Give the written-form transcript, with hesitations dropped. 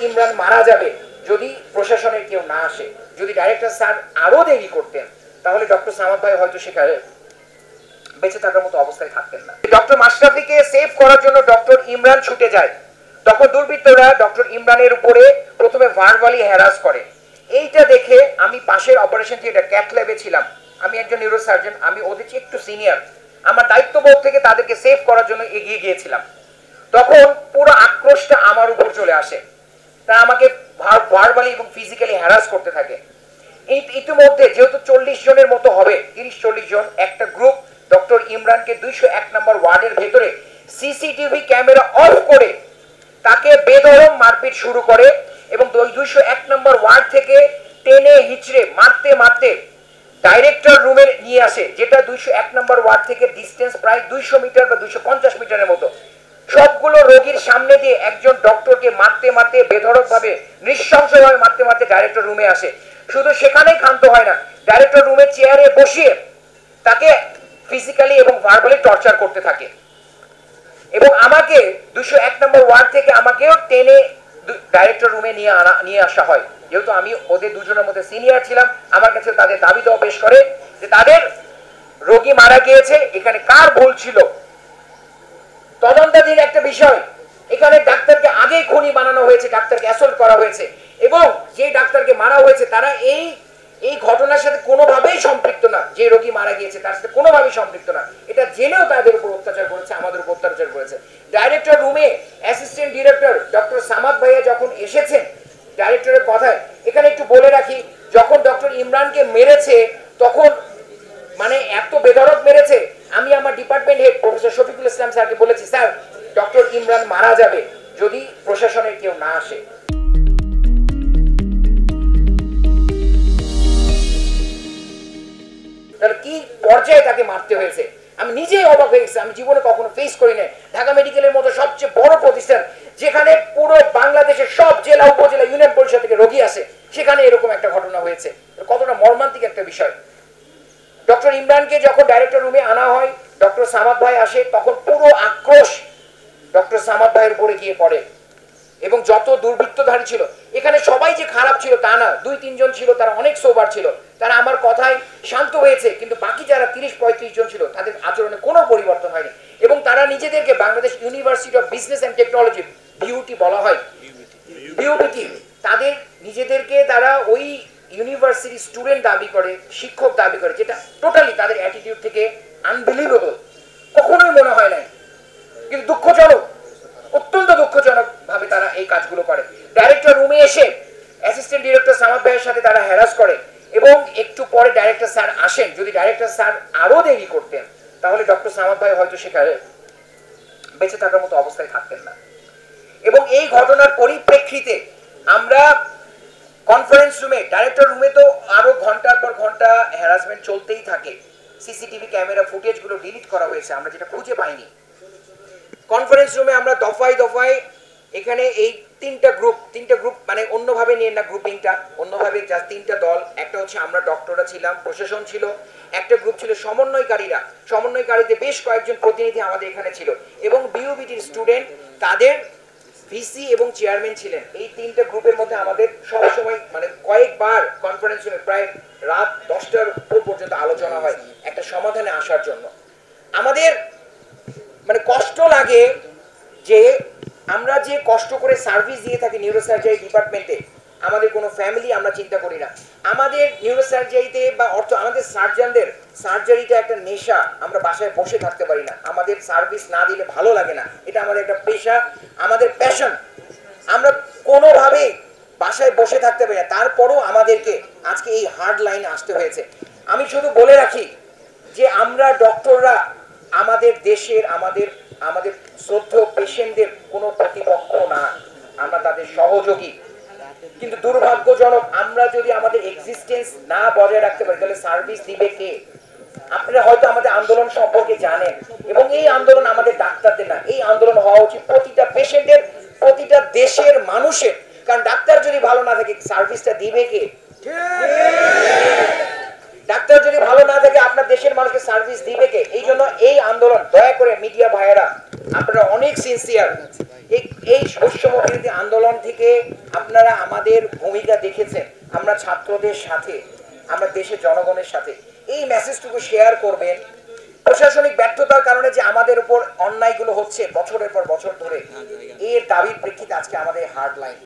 ইমরান মারা যাবে যদি প্রশাসনের কেউ না আসে। যদি ডাইরেক্টর স্যার আরো দেরি করতেন তাহলে ডক্টর সামাদ ভাই হয়তো সেখানে বেঁচে থাকার মতো অবস্থায় থাকতেন না। ডক্টর মাশরাফিকে সেভ করার জন্য ডক্টর ইমরান ছুটে যায়, তখন দুর্বৃত্তরা ডক্টর ইমরানের উপরে প্রথমে ভার্বালি হ্যারাস করে। এইটা দেখে আমি পাশের অপারেশন থিয়েটার ক্যাথ ল্যাবে ছিলাম, আমি একজন নিউরোসার্জন, আমি ওদের চেয়ে একটু সিনিয়র, আমার দায়িত্ববোধ থেকে তাদেরকে সেভ করার জন্য এগিয়ে গিয়েছিলাম। তখন পুরো আক্রোশটা আমার উপর চলে আসে, তারা আমাকে ভার্বালি এবং ফিজিক্যালি হ্যারাস করতে থাকে। ইতিমধ্যে যেহেতু 40 জনের মতো হবে, 30-40 জন, একটা গ্রুপ ডক্টর ইমরানকে 201 নম্বর ওয়ার্ডের ভেতরে সিসিটিভি ক্যামেরা অফ করে তাকে বেধড়ক মারপিট শুরু করে এবং 201 নম্বর ওয়ার্ড থেকে টেনে হিচড়ে মারতে মারতে ডাইরেক্টর রুমে নিয়ে আসে, যেটা 201 নম্বর ওয়ার্ড থেকে ডিস্টেন্স প্রায় 200 মিটার বা 250 মিটারের মতো। সবগুলো রোগীর সামনে দিয়ে একজন ডক্টরকে মারতে মারতে বেধড়ক ভাবে নৃশংসভাবে মারতে মারতে ডাইরেক্টর রুমে আসে। শুধু সেখানেই ক্ষান্ত হয় না, ডাইরেক্টর রুমের চেয়ারে বসিয়ে তাকে ফিজিক্যালি এবং ভার্বালি টর্চার করতে থাকে এবং আমাকে 201 নম্বর ওয়ার্ড থেকে আমাকেও টেনে ডাইরেক্টর রুমে নিয়ে আসা হয়। যেহেতু আমি ওদের দুজনের মধ্যে সিনিয়র ছিলাম, আমার কাছে তাদের দাবি দেওয়া পেশ করে যে তাদের রোগী মারা গিয়েছে, এখানে কার ভুল ছিল তদন্তাধীন একটা বিষয়। এখানে ডাক্তারকে আগেই খুনি বানানো হয়েছে, ডাক্তারকে অ্যাসল্ট করা হয়েছে এবং যে ডাক্তারকে মারা হয়েছে তারা এই ঘটনার সাথে কোনোভাবেই সম্পৃক্ত না, যে রোগী মারা গিয়েছে তার সাথে কোনোভাবেই সম্পৃক্ত না। এটা জেনেও তাদের উপর অত্যাচার করেছে, আমাদের উপর অত্যাচার করেছে। ডাইরেক্টর রুমে অ্যাসিস্ট্যান্ট ডিরেক্টর ডক্টর সামাদ ভাইয়া যখন এসেছেন ডাইরেক্টরের কথায়, এখানে একটু বলে রাখি, যখন ডক্টর ইমরানকে মেরেছে তখন মানে এত বেধড়ক মেরেছে, আমি আমার department head professor Shafiqul Islam স্যারকে বলেছি, স্যার ডক্টর ইমরান মারা যাবে যদি প্রশাসনের কেউ না আসে। তাহলে কি পর্যায়ে তাকে মারতে হয়েছে আমি নিজেই অবাক হয়ে গেছি, আমি জীবনে কখনো ফেস করি নাই। ঢাকা মেডিকেলের মতো সবচেয়ে বড় প্রতিষ্ঠান, যেখানে পুরো বাংলাদেশের সব জেলা উপজেলা ইউনিয়ন পরিষদ থেকে রোগী আসে, সেখানে এরকম একটা ঘটনা হয়েছে। কতটা মর্মান্তিক একটা বিষয়। ডক্টর ইমরানকে যখন ডাইরেক্টর রুমে আনা হয়, ডক্টর সামাদ ভাই আসে, তখন পুরো আক্রোশ ডক্টর সামাদ ভাইয়ের উপরে গিয়ে পড়ে এবং যত দুর্বৃত্তধারী ছিল, এখানে সবাই যে খারাপ ছিল তা না, 2-3 জন ছিল তারা অনেক সোবার ছিল, তারা আমার কথায় শান্ত হয়েছে, কিন্তু বাকি যারা 30-35 জন ছিল তাদের আচরণে কোনো পরিবর্তন হয়নি এবং তারা নিজেদেরকে Bangladesh university of business and technology, beauty বলা হয়, বিউটি, তাদের নিজেদেরকে তারা ওই ইউনিভার্সিটি স্টুডেন্ট দাবি করে, শিক্ষক দাবি করে, যেটা টোটালি তাদের অ্যাটিটিউড থেকে আনবিলিভেবল, কখনোই মনে হয় নাই। কিন্তু দুঃখজনক, অত্যন্ত দুঃখজনক ভাবে তারা এই কাজগুলো করে। ডাইরেক্টর রুমে এসে অ্যাসিস্ট্যান্ট ডিরেক্টর সামাদ ভাইয়ের সাথে তারা হ্যারাস করে এবং একটু পরে ডাইরেক্টর স্যার আসেন। যদি ডাইরেক্টর স্যার আরো দেরি করতেন তাহলে ডক্টর সামাদ ভাই হয়তো সেখানে বেঁচে থাকার মতো অবস্থায় থাকতেন না। এবং এই ঘটনার পরিপ্রেক্ষিতে আমরা কনফারেন্স রুমে, ডাইরেক্টর রুমে তো আরো ঘন্টার পর ঘন্টা হ্যারাসমেন্ট চলতেই থাকে, সিসিটিভি ক্যামেরা ফুটেজগুলো ডিলিট করা হয়েছে, আমরা যেটা খুঁজে পাইনি। কনফারেন্স রুমে আমরা দফায় দফায় এখানে এই তিনটা গ্রুপ মানে অন্যভাবে নিয়ে না, গ্রুপিংটা অন্যভাবে, জাস্ট 3টা দল। একটা হচ্ছে আমরা ডক্টররা ছিলাম, প্রশাসন ছিল, একটা গ্রুপ ছিল সমন্বয়কারীদের বেশ কয়েকজন প্রতিনিধি আমাদের এখানে ছিল এবং বিউবিটির স্টুডেন্ট, তাদের ভিসি এবং চেয়ারম্যান ছিলেন। এই 3টা গ্রুপের মধ্যে আমাদের সব সময় মানে কয়েকবার কনফারেন্স রুমে প্রায় রাত 10টার পর্যন্ত আলোচনা হয় একটা সমাধানে আসার জন্য। আমাদের মানে কষ্ট লাগে যে আমরা যে কষ্ট করে সার্ভিস দিয়ে থাকি নিউরোসার্জারি ডিপার্টমেন্টে, আমাদের কোনো ফ্যামিলি আমরা চিন্তা করি না। আমাদের নিউরোসার্জারিতে বা আমাদের সার্জনদের সার্জারিটা একটা নেশা, আমরা বাসায় বসে থাকতে পারি না, আমাদের সার্ভিস না দিলে ভালো লাগে না, এটা আমাদের একটা পেশা, আমাদের প্যাশন। আমরা কোনোভাবেই বাসায় বসে থাকতে পারি না, তারপরও আমাদেরকে আজকে এই হার্ড লাইনে আসতে হয়েছে। আমি শুধু বলে রাখি যে আমরা ডক্টররা আমাদের দেশের, আমাদের শ্রদ্ধেয় পেশেন্টদের কোনো প্রতিপক্ষ না, আমরা তাদের সহযোগী। কিন্তু দুর্ভাগ্যজনক, আমরা যদি আমাদের এক্সিস্টেন্স না বজায় রাখতে পারি তাহলে সার্ভিস দিবে কে? আপনারা হয়তো আমাদের আন্দোলন সম্পর্কে জানেন এবং এই আন্দোলন আমাদের ডাক্তারদের না, এই আন্দোলন হওয়া উচিত প্রতিটা পেশেন্টের, প্রতিটা দেশের মানুষের। কারণ ডাক্তার যদি ভালো না থাকে সার্ভিসটা দিবে কে? ডাক্তার যদি ভালো না থাকে আপনার দেশের মানুষকে সার্ভিস দিবে কে? এই জন্য এই আন্দোলন, দয়া করে মিডিয়া ভাইয়েরা আপনারা অনেক সিনসিয়ার, এই বৈষম্য বিরোধী আন্দোলন থেকে আপনারা আমাদের ভূমিকা দেখেছেন, আমরা ছাত্রদের সাথে, আমরা দেশের জনগণের সাথে। এই মেসেজটুকু শেয়ার করবেন। প্রশাসনিক ব্যর্থতার কারণে যে আমাদের উপর অন্যায়গুলো হচ্ছে বছরের পর বছর ধরে, এর দাবির প্রেক্ষিতে আজকে আমাদের হার্ড লাইন।